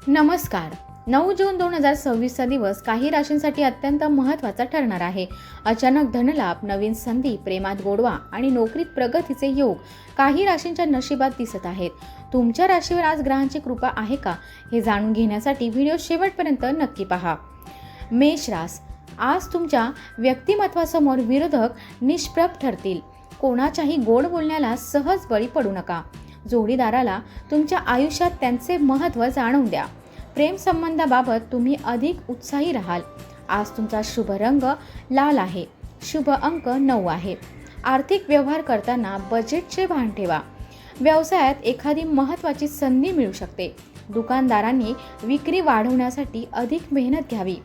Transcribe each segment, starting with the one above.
नमस्कार. 9 जून 2026 दिवस काही राशींसाठी अत्यंत महत्त्वाचा ठरणार आहे. अचानक धनलाभ, नवीन संधी, प्रेमात गोडवा आणि नोकरीत प्रगतीचे योग काही राशींच्या नशिबात दिसत आहेत. तुमच्या राशीवर आज ग्रहांची कृपा आहे का हे जाणून घेण्यासाठी व्हिडिओ शेवटपर्यंत नक्की पहा. मेष रास. आज तुमच्या व्यक्तिमत्वासमोर विरोधक निष्प्रभ ठरतील. कोणाच्याही गोड बोलण्याला सहज बळी पडू नका. जोडीदाराला तुमच्या आयुष्यात त्यांचे महत्त्व जाणवून द्या. प्रेम संबंधाबाबत तुम्ही अधिक उत्साही राहाल. आज तुमचा शुभ रंग लाल आहे. शुभ अंक 9 आहे. आर्थिक व्यवहार करताना बजेटचे भान ठेवा. व्यवसायात एखादी महत्त्वाची संधी मिळू शकते. दुकानदारांनी विक्री वाढवण्यासाठी अधिक मेहनत घ्यावी.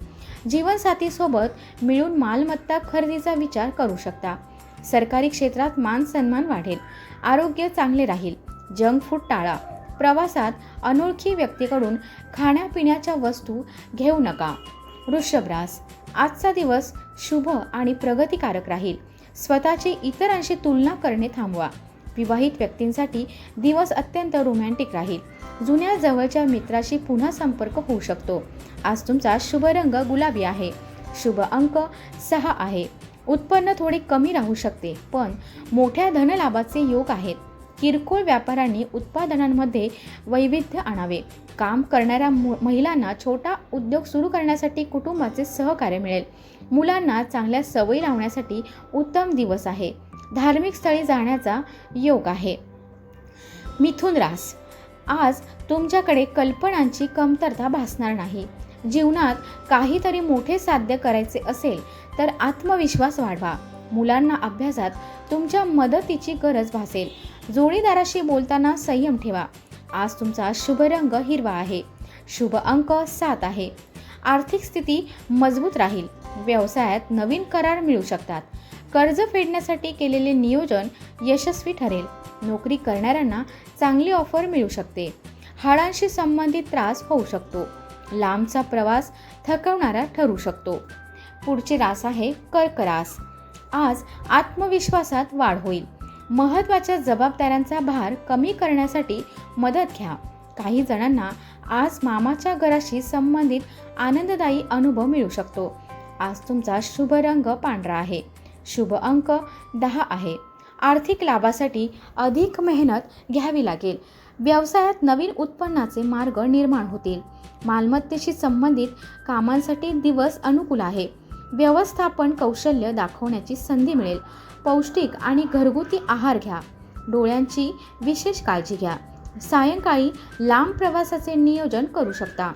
जीवनसाथीसोबत मिळून मालमत्ता खरेदीचा विचार करू शकता. सरकारी क्षेत्रात मान सन्मान वाढेल. आरोग्य चांगले राहील. जंक फूड टाळा. प्रवासात अनोळखी व्यक्तीकडून खाण्यापिण्याच्या वस्तू घेऊ नका. वृषभ रास. आजचा दिवस शुभ आणि प्रगतिकारक राहील. स्वतःची इतरांशी तुलना करणे थांबवा. विवाहित व्यक्तींसाठी दिवस अत्यंत रोमॅन्टिक राहील. जुन्या जवळच्या मित्राशी पुन्हा संपर्क होऊ शकतो. आज तुमचा शुभ रंग गुलाबी आहे. शुभ अंक 6 आहे. उत्पन्न थोडे कमी राहू शकते, पण मोठ्या धनलाभाचे योग आहेत. किरकोळ व्यापाऱ्यांनी उत्पादनांमध्ये वैविध्य आणावे. काम करणाऱ्या महिलांना छोटा उद्योग सुरू करण्यासाठी कुटुंबाचे सहकार्य मिळेल. मुलांना चांगल्या सवयी लावण्यासाठी उत्तम दिवस आहे. धार्मिक स्थळी जाण्याचा योग आहे. मिथुन रास. आज तुमच्याकडे कल्पनांची कमतरता भासणार नाही. जीवनात काहीतरी मोठे साध्य करायचे असेल तर आत्मविश्वास वाढवा. मुलांना अभ्यासात तुमच्या मदतीची गरज भासेल. जोडीदाराशी बोलताना संयम ठेवा. आज तुमचा शुभ रंग हिरवा आहे. शुभ अंक 7 आहे. आर्थिक स्थिती मजबूत राहील. व्यवसायात नवीन करार मिळू शकतात. कर्ज फेडण्यासाठी केलेले नियोजन यशस्वी ठरेल. नोकरी करणाऱ्यांना चांगली ऑफर मिळू शकते. हाडांशी संबंधित त्रास होऊ शकतो. लांबचा प्रवास थकवणारा ठरू शकतो. पुढची रास आहे कर्क रास. आज आत्मविश्वासात वाढ होईल. महत्त्वाच्या जबाबदाऱ्यांचा भार कमी करण्यासाठी मदत घ्या. काही जणांना आज मामाच्या घराशी संबंधित आनंददायी अनुभव मिळू शकतो. आज तुमचा शुभ रंग पांढरा आहे. शुभ अंक 10 आहे. आर्थिक लाभासाठी अधिक मेहनत घ्यावी लागेल. व्यवसायात नवीन उत्पन्नाचे मार्ग निर्माण होतील. मालमत्तेशी संबंधित कामांसाठी दिवस अनुकूल आहे. व्यवस्थापन कौशल्य दाखवण्याची संधी मिळेल. पौष्टिक आणि घरगुती आहार घ्या. डोळ्यांची विशेष काळजी घ्या. सायंकाळी लांब प्रवासाचे नियोजन करू शकता.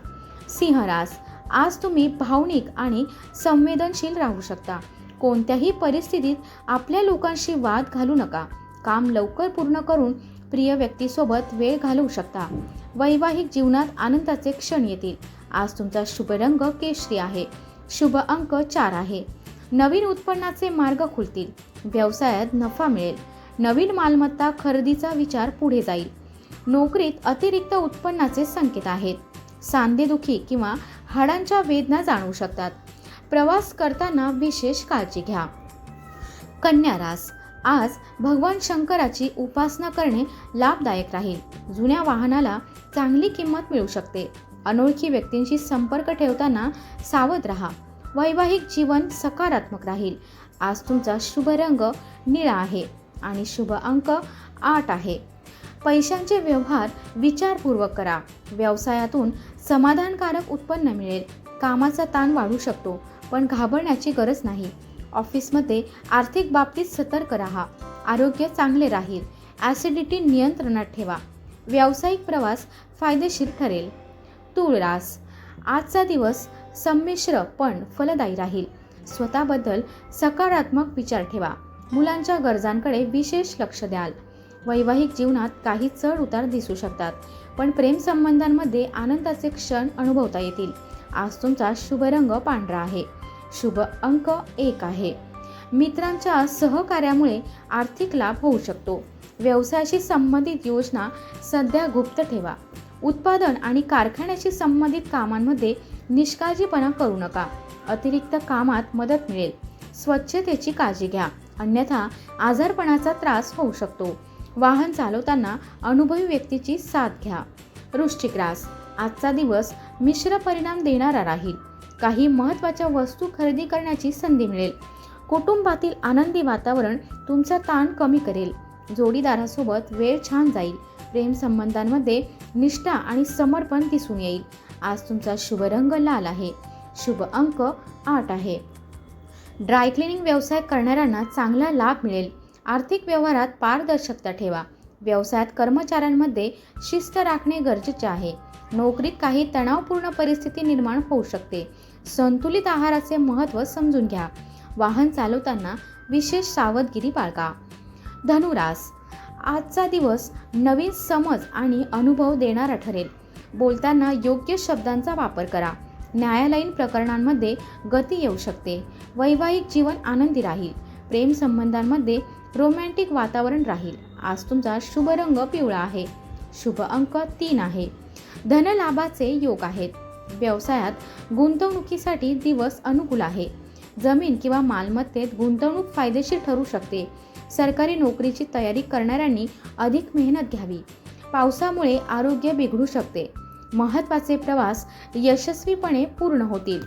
सिंह रास. आज तुम्ही भावनिक आणि संवेदनशील राहू शकता. कोणत्याही परिस्थितीत आपल्या लोकांशी वाद घालू नका. काम लवकर पूर्ण करून प्रिय व्यक्तीसोबत वेळ घालवू शकता. वैवाहिक जीवनात आनंदाचे क्षण येतील. आज तुमचा शुभ रंग केशरी आहे. शुभ अंक 4 आहे. नवीन उत्पन्नाचे मार्ग खुलतील. व्यवसायात नफा मिळेल. नवीन मालमत्ता खरेदीचा विचार पुढे जाईल. नोकरीत अतिरिक्त उत्पन्नाचे संकेत आहेत. सांधेदुखी किंवा हाडांच्या वेदना जाणवू शकतात. प्रवास करताना विशेष काळजी घ्या. कन्या रास. आज भगवान शंकराची उपासना करणे लाभदायक राहील. जुन्या वाहनाला चांगली किंमत मिळू शकते. अनोळखी व्यक्तींशी संपर्क ठेवताना सावध राहा. वैवाहिक जीवन सकारात्मक राहील. आज तुमचा शुभ रंग निळा आहे आणि शुभ अंक 8 आहे. पैशांचे व्यवहार विचारपूर्वक करा. व्यवसायातून समाधानकारक उत्पन्न मिळेल. कामाचा ताण वाढू शकतो, पण घाबरण्याची गरज नाही. ऑफिसमध्ये आर्थिक बाबतीत सतर्क राहा. आरोग्य चांगले राहील. ॲसिडिटी नियंत्रणात ठेवा. व्यावसायिक प्रवास फायदेशीर ठरेल. तूळ रास. आजचा दिवस संमिश्र पण फलदायी राहील. स्वतःबद्दल सकारात्मक विचार ठेवा. मुलांच्या गरजांकडे विशेष लक्ष द्याल. वैवाहिक जीवनात काही चढ उतार दिसू शकतात, पण प्रेमसंबंधांमध्ये आनंदाचे क्षण अनुभवता येतील. आज तुमचा शुभ रंग पांढरा आहे. शुभ अंक 1 आहे. मित्रांच्या सहकार्यामुळे आर्थिक लाभ होऊ शकतो. व्यवसायाशी संबंधित योजना सध्या गुप्त ठेवा. उत्पादन आणि कारखान्याशी संबंधित कामांमध्ये निष्काळजीपणा करू नका. अतिरिक्त कामात मदत मिळेल. स्वच्छतेची काळजी घ्या, अन्यथा आजारपणाचा त्रास होऊ शकतो. वाहन चालवताना अनुभवी व्यक्तीची साथ घ्या. वृश्चिक रास. आजचा दिवस मिश्र परिणाम देणारा राहील. काही महत्त्वाच्या वस्तू खरेदी करण्याची संधी मिळेल. कुटुंबातील आनंदी वातावरण तुमचा ताण कमी करेल. जोडीदारासोबत वेळ छान जाईल. प्रेम संबंधांमध्ये निष्ठा आणि समर्पण दिसून येईल. आज तुमचा शुभ रंग लाल आहे. शुभ अंक 8 आहे. ड्राय क्लिनिंग व्यवसाय करणाऱ्यांना चांगला लाभ मिळेल. आर्थिक व्यवहारात पारदर्शकता ठेवा. व्यवसायात कर्मचाऱ्यांमध्ये शिस्त राखणे गरजेचे आहे. नोकरीत काही तणावपूर्ण परिस्थिती निर्माण होऊ शकते. संतुलित आहाराचे महत्त्व समजून घ्या. वाहन चालवताना विशेष सावधगिरी बाळगा. धनुरास, आजचा दिवस नवीन समज आणि अनुभव देणारा ठरेल. बोलताना योग्य शब्दांचा वापर करा. न्यायालयीन प्रकरणांमध्ये गती येऊ शकते. वैवाहिक जीवन आनंदी राहील. प्रेम संबंधांमध्ये रोमॅन्टिक वातावरण राहील. आज तुमचा शुभ रंग पिवळा आहे. शुभ अंक 3 आहे. धनलाभाचे योग आहेत. व्यवसायात गुंतवणुकीसाठी दिवस अनुकूल आहे. जमीन किंवा मालमत्तेत गुंतवणूक फायदेशीर ठरू शकते. सरकारी नोकरीची तयारी करणाऱ्यांनी अधिक मेहनत घ्यावी. पावसामुळे आरोग्य बिघडू शकते. महत्त्वाचे प्रवास यशस्वीपणे पूर्ण होतील.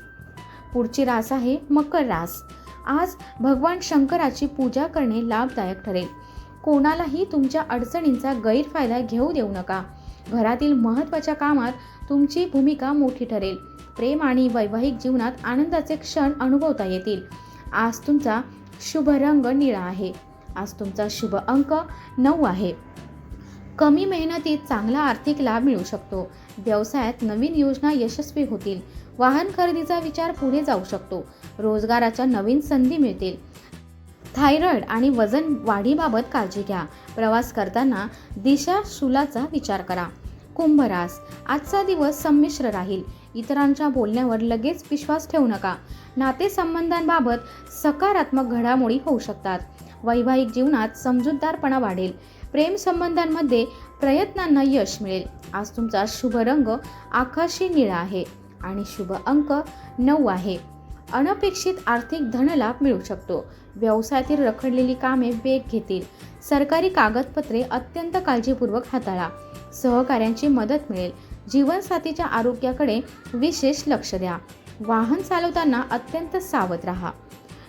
पुढची रास आहे मकर रास. आज भगवान शंकराची पूजा करणे लाभदायक ठरेल. कोणालाही तुमच्या अडचणींचा गैरफायदा घेऊ देऊ नका. घरातील महत्त्वाच्या कामात तुमची भूमिका मोठी ठरेल. प्रेम आणि वैवाहिक जीवनात आनंदाचे क्षण अनुभवता येतील. आज तुमचा शुभ रंग निळा आहे. आज तुमचा शुभ अंक 9 आहे. कमी मेहनतीत चांगला आर्थिक लाभ मिळू शकतो. व्यवसायात नवीन योजना यशस्वी होतील. वाहन खरेदीचा विचार पुढे जाऊ शकतो. रोजगाराच्या नवीन संधी मिळतील. थायरॉइड आणि वजन वाढीबाबत काळजी घ्या. प्रवास करताना दिशाशूलाचा विचार करा. कुंभ रास, आजचा दिवस संमिश्र राहील. इतरांच्या बोलण्यावर लगेच विश्वास ठेवू नका. नातेसंबंधांबाबत सकारात्मक घडामोडी होऊ शकतात. वैवाहिक जीवनात समजूतदारपणा वाढेल. प्रेम संबंधांमध्ये प्रयत्नांना यश मिळेल. आज तुमचा शुभ रंग आकाशी निळा आहे आणि शुभ अंक 9 आहे. अनपेक्षित आर्थिक धनलाभ मिळू शकतो. व्यवसायातील रखडलेली कामे वेग घेतील. सरकारी कागदपत्रे अत्यंत काळजीपूर्वक हाताळा. सहकाऱ्यांची मदत मिळेल. जीवनसाथीच्या आरोग्याकडे विशेष लक्ष द्या. वाहन चालवताना अत्यंत सावध राहा.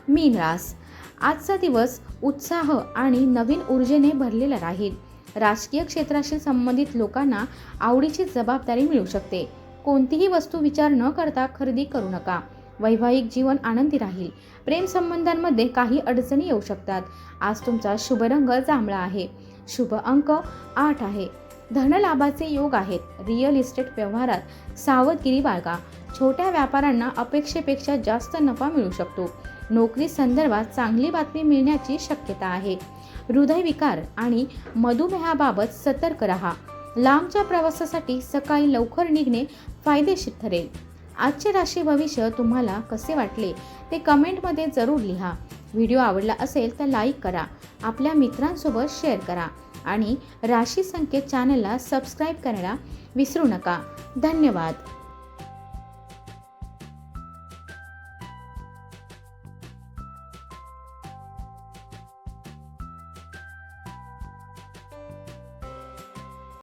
मीन रास, आजचा दिवस उत्साह आणि नवीन ऊर्जेने भरलेला राहील. राजकीय क्षेत्राशी संबंधित लोकांना आवडीची जबाबदारी मिळू शकते. कोणतीही वस्तू विचार न करता खरेदी करू नका. वैवाहिक जीवन आनंदी राहील. प्रेम संबंधांमध्ये काही अडचणी येऊ शकतात. आज तुमचा शुभ रंग जांभळा आहे. शुभ अंक 8 आहे. धनलाभाचे योग आहेत. रिअल इस्टेट व्यवहारात सावधगिरी बाळगा. छोट्या व्यापाऱ्यांना अपेक्षेपेक्षा जास्त नफा मिळू शकतो. नोकरी संदर्भात चांगली बातमी मिळण्याची शक्यता आहे. हृदयविकार आणि मधुमेहाबाबत सतर्क राहा. लांबच्या प्रवासासाठी सकाळी लवकर निघणे फायदेशीर ठरेल. आजचे राशी भविष्य तुम्हाला कसे वाटले ते कमेंटमध्ये जरूर लिहा. व्हिडिओ आवडला असेल तर लाईक करा. आपल्या मित्रांसोबत शेअर करा आणि राशी संकेत चॅनलला सबस्क्राईब करायला विसरू नका. धन्यवाद.